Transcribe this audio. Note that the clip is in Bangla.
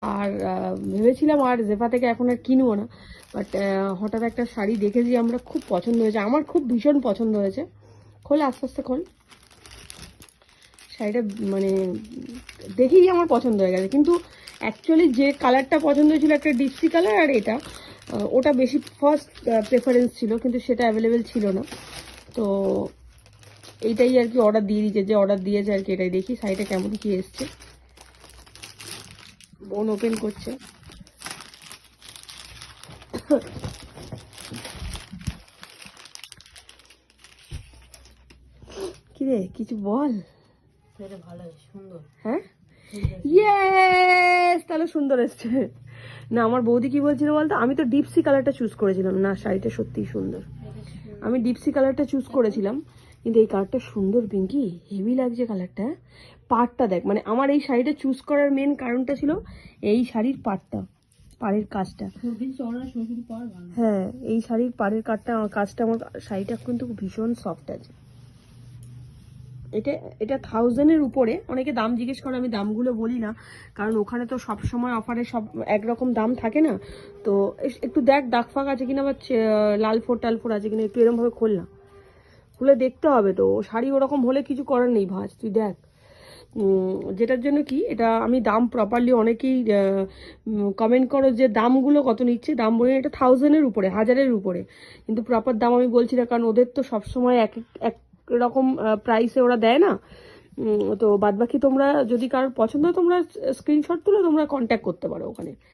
আর ভেবেছিলাম আর জেফা থেকে এখন আর কিনবো না, বাট হঠাৎ একটা শাড়ি দেখেছি আমরা, খুব পছন্দ হয়েছে, আমার খুব ভীষণ পছন্দ হয়েছে। খোল, আস্তে আস্তে খোল। শাড়িটা মানে দেখেই আমার পছন্দ হয়ে গেছে, কিন্তু অ্যাকচুয়ালি যে কালারটা পছন্দ ছিল একটা ডিপসি কালার, আর এটা ওটা বেশি ফার্স্ট প্রেফারেন্স ছিল, কিন্তু সেটা অ্যাভেলেবেল ছিল না। তো এইটাই আর কি অর্ডার দিয়ে দিয়েছে, যে অর্ডার দিয়েছে আর কি। এটাই দেখি শাড়িটা কেমন কি এসছে। বোন ওপেন করছে। কিরে কিছু বল। ভালো, সুন্দর। হ্যাঁ, ইয়েস, তাহলে সুন্দর এসছে। না, আমার বৌদি কি বলছিল বলতো, আমি তো ডিপসি কালারটা চুজ করেছিলাম। না, শাড়িটা সত্যিই সুন্দর। আমি ডিপসি কালারটা চুজ করেছিলাম, কিন্তু এই কালারটা সুন্দর পিঙ্কি, হেভি লাগছে কালারটা। পাড়টা দেখ, মানে আমার এই শাড়িটা চুজ করার মেন কারণটা ছিল এই শাড়ির পাড়টা, পাড়ের কাজটা। হ্যাঁ, এই শাড়ির পাড়ের কাজটা আমার শাড়িটা কিন্তু ভীষণ সফট আছে। এটা এটা 1000-এর উপরে। অনেকে দাম জিজ্ঞেস করে, আমি দামগুলো বলি না, কারণ ওখানে তো সব সময় অফারে সব একরকম দাম থাকে না। তো একটু দেখ দাগ ফাগ আছে কিনা, বা লাল ফোর টাল ফোর আছে কিনা, একটু এরকম ভাবে খোল না, খুলে দেখতে হবে। তো শাড়ি ওরকম হলে কিছু করার নেই ভাঁজ, তুই দেখ। যেটার জন্য কি, এটা আমি দাম প্রপারলি, অনেকেই কমেন্ট করো যে দামগুলো কত নিচ্ছে, দাম বলে এটা 1000-এর উপরে, 1000-এর উপরে, কিন্তু প্রপার দাম আমি বলছি না, কারণ ওদের তো সবসময় এক রকম প্রাইসে ওরা দেয় না। তো বাদবাকি তোমরা যদি কারোর পছন্দ হয়, তোমরা স্ক্রিনশট তুলে তোমরা কন্ট্যাক্ট করতে পারো ওখানে।